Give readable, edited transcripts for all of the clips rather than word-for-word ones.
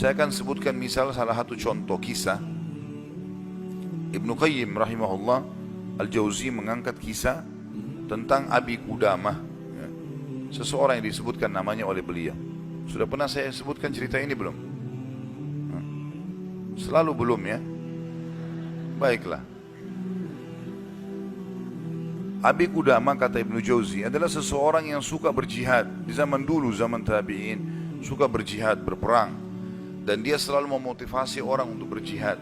Saya akan sebutkan misal salah satu contoh kisah. Ibnu Qayyim rahimahullah Al-Jauzi mengangkat kisah tentang Abi Qudamah, ya. Seseorang yang disebutkan namanya oleh beliau. Sudah pernah saya sebutkan cerita ini belum? Selalu belum, ya. Baiklah. Abi Qudamah, kata Ibnu Jauzi, adalah seseorang yang suka berjihad. Di zaman dulu, zaman tabi'in, suka berjihad, berperang. Dan dia selalu memotivasi orang untuk berjihad.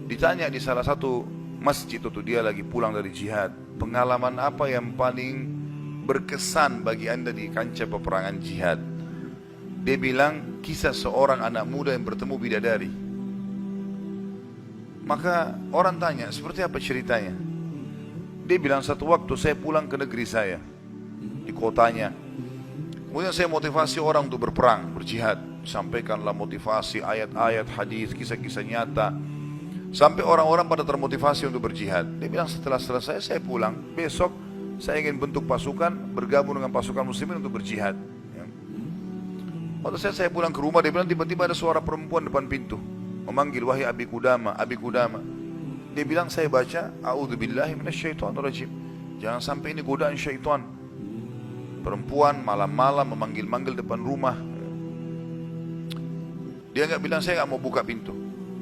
Ditanya di salah satu masjid waktu dia lagi pulang dari jihad, pengalaman apa yang paling berkesan bagi anda di kancah peperangan jihad? Dia bilang, kisah seorang anak muda yang bertemu bidadari. Maka orang tanya, seperti apa ceritanya? Dia bilang, satu waktu saya pulang ke negeri saya, di kotanya. Kemudian saya motivasi orang untuk berperang, berjihad. Sampaikanlah motivasi, ayat-ayat, hadis, kisah-kisah nyata. Sampai orang-orang pada termotivasi untuk berjihad. Dia bilang, setelah selesai saya pulang, besok saya ingin bentuk pasukan, bergabung dengan pasukan muslimin untuk berjihad. Waktu saya pulang ke rumah, dia bilang tiba-tiba ada suara perempuan depan pintu memanggil, wahai Abi Qudamah, Abi Qudamah. Dia bilang, saya baca, a'udzubillahi minasyaitonirrajim. Jangan sampai ini godaan syaitan. Perempuan malam-malam memanggil-manggil depan rumah. Dia enggak bilang, saya enggak mau buka pintu.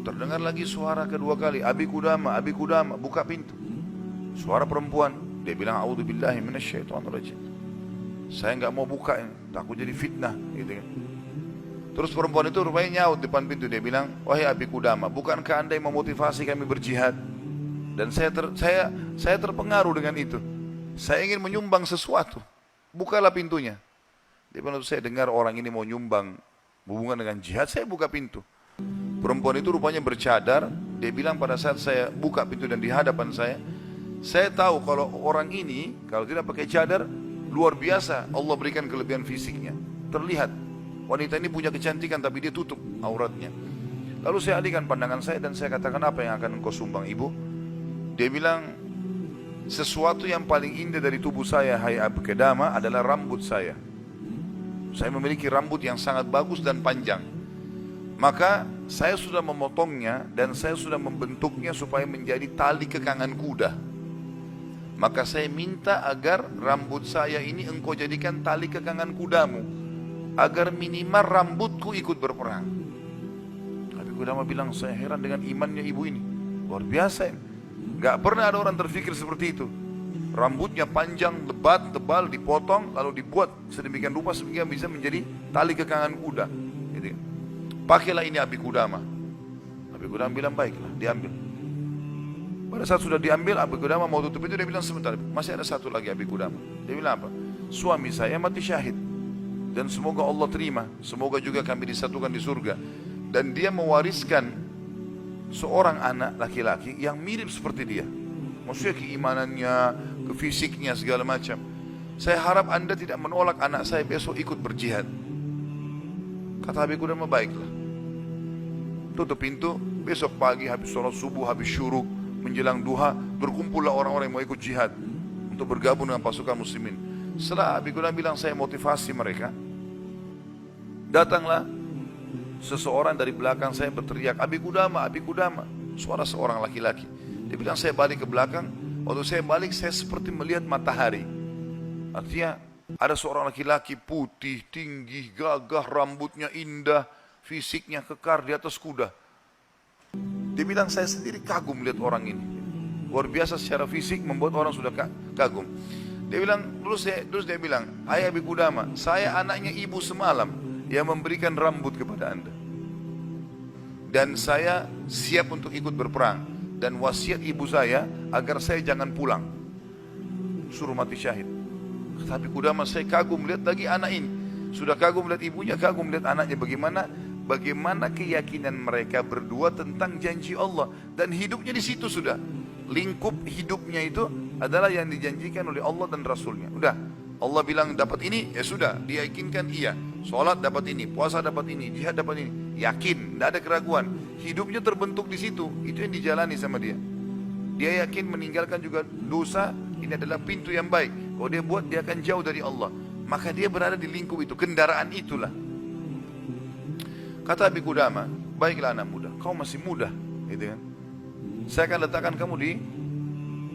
Terdengar lagi suara kedua kali, Abi Qudamah, Abi Qudamah, buka pintu. Suara perempuan. Dia bilang, a'udzubillahi minasyaitonirrajim. Saya enggak mau buka ini, takut jadi fitnah, gitu kan. Terus perempuan itu rupanya nyaut depan pintu. Dia bilang, wahai Abi Qudamah, bukankah anda yang memotivasi kami berjihad? Dan saya terpengaruh dengan itu. Saya ingin menyumbang sesuatu. Bukalah pintunya. Dia bilang, saya dengar orang ini mau nyumbang hubungan dengan jihad, saya buka pintu. Perempuan itu rupanya bercadar. Dia bilang, pada saat saya buka pintu dan di hadapan saya tahu kalau orang ini kalau tidak pakai cadar, luar biasa Allah berikan kelebihan fisiknya. Terlihat wanita ini punya kecantikan tapi dia tutup auratnya. Lalu saya alihkan pandangan saya dan saya katakan, apa yang akan engkau sumbang, ibu? Dia bilang, sesuatu yang paling indah dari tubuh saya, hai Abi Qudamah, adalah rambut saya. Saya memiliki rambut yang sangat bagus dan panjang. Maka saya sudah memotongnya dan saya sudah membentuknya supaya menjadi tali kekangan kuda. Maka saya minta agar rambut saya ini engkau jadikan tali kekangan kudamu, agar minimal rambutku ikut berperang. Abi Qudamah bilang, saya heran dengan imannya ibu ini, luar biasa ini. Gak pernah ada orang terfikir seperti itu. Rambutnya panjang, lebat, tebal, dipotong, lalu dibuat sedemikian rupa sehingga bisa menjadi tali kekangan kuda. Gitu. Pakailah ini Abi Qudamah. Abi Qudamah bilang, baiklah, diambil. Pada saat sudah diambil, Abi Qudamah mau tutup itu, dia bilang, sebentar, masih ada satu lagi Abi Qudamah. Dia bilang apa? Suami saya mati syahid, dan semoga Allah terima, semoga juga kami disatukan di surga. Dan dia mewariskan seorang anak laki-laki yang mirip seperti dia. Maksudnya keimanannya, kefisiknya, segala macam. Saya harap anda tidak menolak anak saya besok ikut berjihad. Kata Abi Qudamah, baiklah. Tutup pintu, besok pagi habis sholat subuh, habis syuruk, menjelang duha, berkumpullah orang-orang yang mau ikut jihad untuk bergabung dengan pasukan muslimin. Setelah Abi Qudamah bilang, saya motivasi mereka, datanglah seseorang dari belakang saya berteriak, Abi Qudamah, Abi Qudamah. Suara seorang laki-laki. Dia bilang, saya balik ke belakang. Waktu saya balik, saya seperti melihat matahari. Artinya ada seorang laki-laki putih, tinggi, gagah, rambutnya indah, fisiknya kekar di atas kuda. Dia bilang, saya sendiri kagum melihat orang ini. Luar biasa secara fisik, membuat orang sudah kagum. Dia bilang, terus dia bilang, hai Abi Qudamah, saya anaknya ibu semalam yang memberikan rambut kepada anda. Dan saya siap untuk ikut berperang. Dan wasiat ibu saya agar saya jangan pulang, suruh mati syahid. Tapi Qudamah, saya kagum melihat lagi anak ini. Sudah kagum melihat ibunya, kagum melihat anaknya. Bagaimana keyakinan mereka berdua tentang janji Allah. Dan hidupnya di situ sudah. Lingkup hidupnya itu adalah yang dijanjikan oleh Allah dan Rasulnya. Udah, Allah bilang dapat ini, ya sudah, dia yakinkan iya. Sholat dapat ini, puasa dapat ini, jihad dapat ini. Yakin, tidak ada keraguan. Hidupnya terbentuk di situ. Itu yang dijalani sama dia. Dia yakin meninggalkan juga dosa, ini adalah pintu yang baik. Kalau dia buat, dia akan jauh dari Allah. Maka dia berada di lingkup itu, kendaraan itulah. Kata Abi Qudamah, baiklah anak muda, kau masih muda, gitu kan. Saya akan letakkan kamu di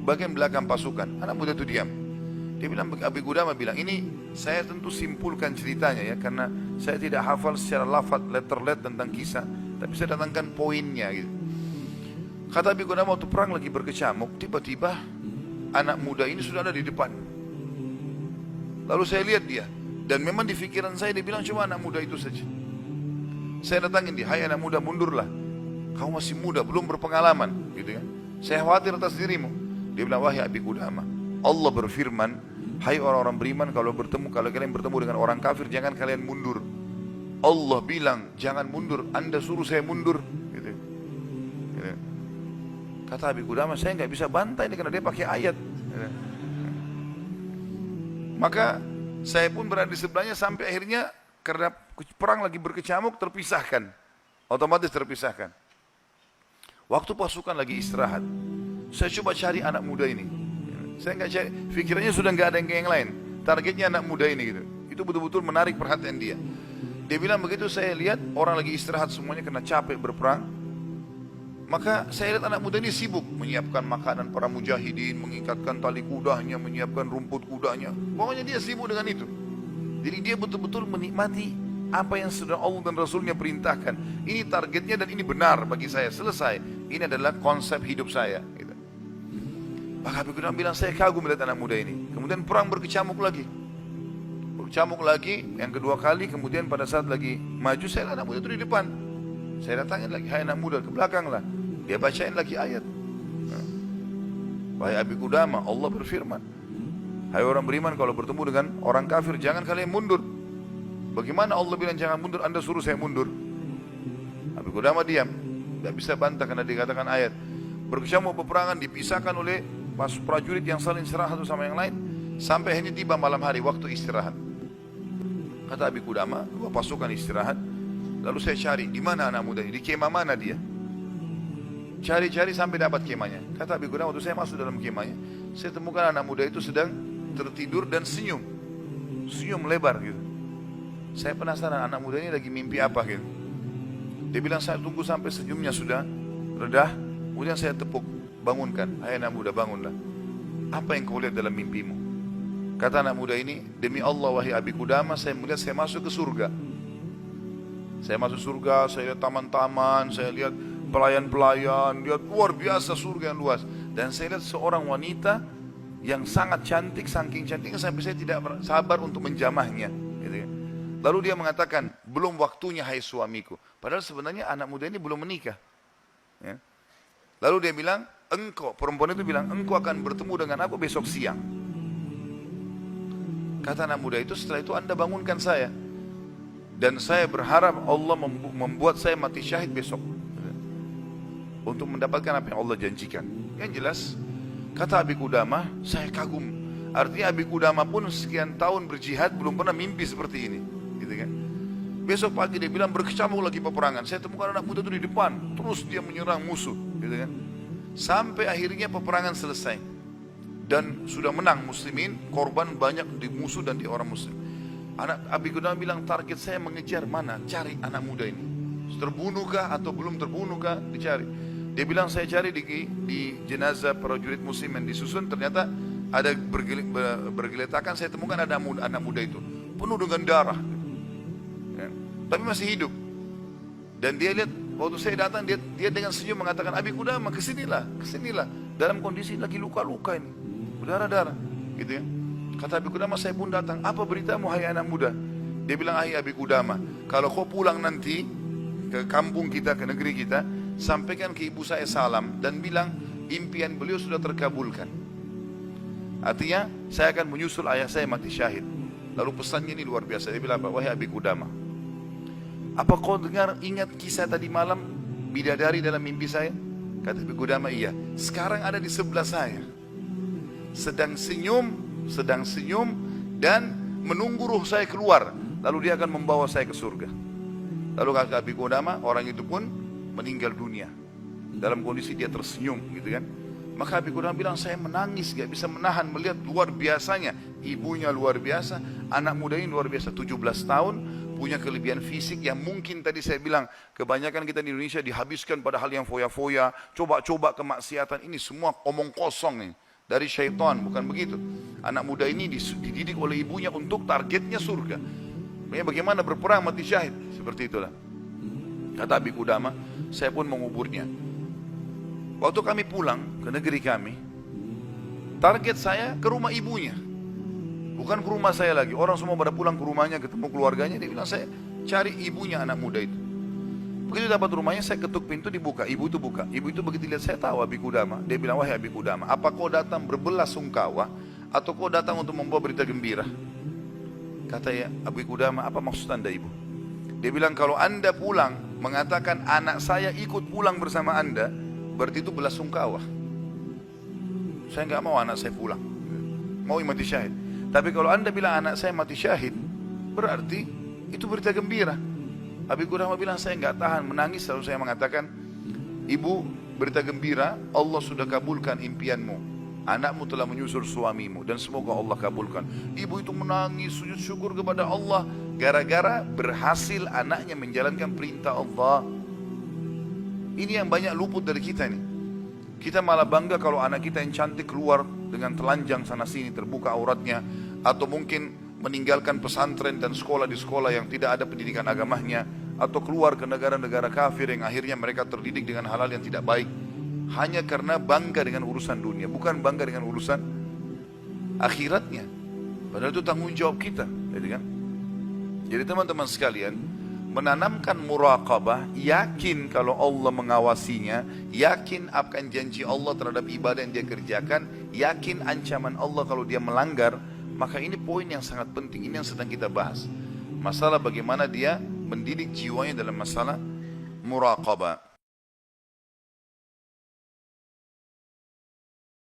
bagian belakang pasukan. Anak muda itu diam. Dia bilang, Abi Qudamah bilang, ini saya tentu simpulkan ceritanya ya, karena saya tidak hafal secara lafaz letter tentang kisah, tapi saya datangkan poinnya gitu. Kata Abi Qudamah, waktu perang lagi berkecamuk, tiba-tiba anak muda ini sudah ada di depan. Lalu saya lihat dia, dan memang di pikiran saya dia bilang cuma anak muda itu saja. Saya datangin dia, hai anak muda, mundurlah. Kau masih muda, belum berpengalaman, gitu kan. Saya khawatir atas dirimu. Dia bilang, wahai Abi Qudamah, Allah berfirman, hai orang-orang beriman, kalau kalian bertemu dengan orang kafir, jangan kalian mundur. Allah bilang, jangan mundur, Anda suruh saya mundur, gitu. Gitu. Kata Abi Qudamah, saya nggak bisa bantah ini karena dia pakai ayat. Gitu. Maka saya pun berada di sebelahnya sampai akhirnya karena perang lagi berkecamuk terpisahkan, otomatis terpisahkan. Waktu pasukan lagi istirahat, saya coba cari anak muda ini. Saya nggak cari, pikirannya sudah nggak ada yang lain. Targetnya anak muda ini gitu. Itu betul-betul menarik perhatian dia. Dia bilang begitu saya lihat orang lagi istirahat semuanya karena capek berperang. Maka saya lihat anak muda ini sibuk menyiapkan makanan para mujahidin, mengikatkan tali kudanya, menyiapkan rumput kudanya. Pokoknya dia sibuk dengan itu. Jadi dia betul-betul menikmati apa yang sudah Allah dan Rasulnya perintahkan. Ini targetnya dan ini benar bagi saya. Selesai. Ini adalah konsep hidup saya. Gitu. Maka Abi Qudamah bilang, saya kagum melihat anak muda ini. Kemudian perang berkecamuk lagi. Berkecamuk lagi, yang kedua kali. Kemudian pada saat lagi maju, saya lihat anak muda itu di depan. Saya datangin lagi, hai anak muda, ke belakang lah. Dia bacain lagi ayat. Wahai Abi Qudamah, Allah berfirman, hai orang beriman, kalau bertemu dengan orang kafir, jangan kalian mundur. Bagaimana Allah bilang jangan mundur, Anda suruh saya mundur? Abi Qudamah diam. Tidak bisa bantah karena dikatakan ayat. Berkecamuk peperangan dipisahkan oleh prajurit yang saling istirahat satu sama yang lain. Sampai akhirnya tiba malam hari, waktu istirahat. Kata Abi Qudamah, dua pasukan istirahat. Lalu saya cari, di mana anak muda ini? Di kemah mana dia? Cari-cari sampai dapat kemahnya. Kata Abi Qudamah, waktu saya masuk dalam kemahnya, saya temukan anak muda itu sedang tertidur dan senyum. Senyum lebar gitu. Saya penasaran anak muda ini lagi mimpi apa gitu. Dia bilang, saya tunggu sampai senyumnya sudah redah. Kemudian saya tepuk, bangunkan. Hai anak muda, bangunlah. Apa yang kau lihat dalam mimpimu? Kata anak muda ini, demi Allah wahai Abi Qudamah, saya melihat saya masuk ke surga. Saya masuk surga, saya lihat taman-taman, saya lihat pelayan-pelayan, lihat luar biasa surga yang luas. Dan saya lihat seorang wanita yang sangat cantik, saking cantiknya sampai saya tidak sabar untuk menjamahnya. Gitu ya. Lalu dia mengatakan, belum waktunya hai suamiku. Padahal sebenarnya anak muda ini belum menikah. Ya. Lalu dia bilang, engkau, perempuan itu bilang, engkau akan bertemu dengan aku besok siang. Kata anak muda itu, setelah itu Anda bangunkan saya. Dan saya berharap Allah membuat saya mati syahid besok. Untuk mendapatkan apa yang Allah janjikan. Yang jelas, kata Abi Qudamah, saya kagum. Artinya Abi Qudamah pun sekian tahun berjihad belum pernah mimpi seperti ini. Gitu kan? Besok pagi dia bilang berkecamuk lagi peperangan. Saya temukan anak muda itu di depan. Terus dia menyerang musuh. Gitu kan? Sampai akhirnya peperangan selesai. Dan sudah menang muslimin. Korban banyak di musuh dan di orang muslim. Anak Abi Qudamah bilang target saya mengejar mana? Cari anak muda ini. Terbunuhkah atau belum terbunuhkah? Dicari. Dia bilang saya cari di jenazah prajurit muslim yang disusun. Ternyata ada bergeletakan. Saya temukan ada anak muda itu. Penuh dengan darah. Ya. Tapi masih hidup. Dan dia lihat waktu saya datang dia dengan senyum mengatakan, Abi Qudamah kesinilah. Dalam kondisi lagi luka-luka ini. Berdarah-darah. Gitu ya. Kata Abi Qudamah, saya pun datang. Apa beritamu hai anak muda? Dia bilang, hai Abi Qudamah, kalau kau pulang nanti ke kampung kita, ke negeri kita, sampaikan ke ibu saya salam dan bilang impian beliau sudah terkabulkan. Artinya saya akan menyusul ayah saya mati syahid. Lalu pesannya ini luar biasa. Dia bilang, wahai Abi Qudamah, apa kau ingat kisah tadi malam bidadari dalam mimpi saya? Kata Abi Qudamah, iya. Sekarang ada di sebelah saya, sedang senyum dan menunggu ruh saya keluar. Lalu dia akan membawa saya ke surga. Lalu kata Abi Qudamah, orang itu pun meninggal dunia dalam kondisi dia tersenyum, gitu kan. Maka Abi Qudamah bilang, saya menangis, gak bisa menahan melihat luar biasanya. Ibunya luar biasa, anak muda ini luar biasa, 17 tahun, punya kelebihan fisik yang mungkin tadi saya bilang, kebanyakan kita di Indonesia dihabiskan pada hal yang foya-foya, coba-coba kemaksiatan, ini semua omong kosong nih, dari syaitan, bukan begitu. Anak muda ini dididik oleh ibunya untuk targetnya surga. Bagaimana berperang mati syahid, seperti itulah. Kata Abi Qudamah, saya pun menguburnya. Waktu kami pulang ke negeri kami, target saya ke rumah ibunya, bukan ke rumah saya lagi. Orang semua pada pulang ke rumahnya, ketemu keluarganya. Dia bilang, saya cari ibunya anak muda itu. Begitu dapat rumahnya, saya ketuk pintu, dibuka. Ibu itu buka. Ibu itu begitu lihat saya, tahu Abi Qudamah. Dia bilang, wahai Abi Qudamah, apa kau datang berbelasungkawa atau kau datang untuk membawa berita gembira? Kata ya, Abi Qudamah, apa maksud anda ibu? Dia bilang, kalau anda pulang mengatakan anak saya ikut pulang bersama anda, berarti itu belasungkawa. Saya nggak mau anak saya pulang, mau mati syahid. Tapi kalau anda bilang anak saya mati syahid, berarti itu berita gembira. Abi Qudamah bilang, saya nggak tahan menangis. Lalu saya mengatakan, ibu, berita gembira, Allah sudah kabulkan impianmu. Anakmu telah menyusul suamimu dan semoga Allah kabulkan. Ibu itu menangis, sujud syukur kepada Allah, gara-gara berhasil anaknya menjalankan perintah Allah. Ini yang banyak luput dari kita nih. Kita malah bangga kalau anak kita yang cantik keluar dengan telanjang sana sini, terbuka auratnya, atau mungkin meninggalkan pesantren dan sekolah di sekolah yang tidak ada pendidikan agamanya, atau keluar ke negara-negara kafir yang akhirnya mereka terdidik dengan hal-hal yang tidak baik, hanya karena bangga dengan urusan dunia, bukan bangga dengan urusan akhiratnya. Padahal itu tanggung jawab kita, gitu kan? Jadi teman-teman sekalian, menanamkan muraqabah, yakin kalau Allah mengawasinya, yakin akan janji Allah terhadap ibadah yang dia kerjakan, yakin ancaman Allah kalau dia melanggar. Maka ini poin yang sangat penting, ini yang sedang kita bahas. Masalah bagaimana dia mendidik jiwanya dalam masalah muraqabah.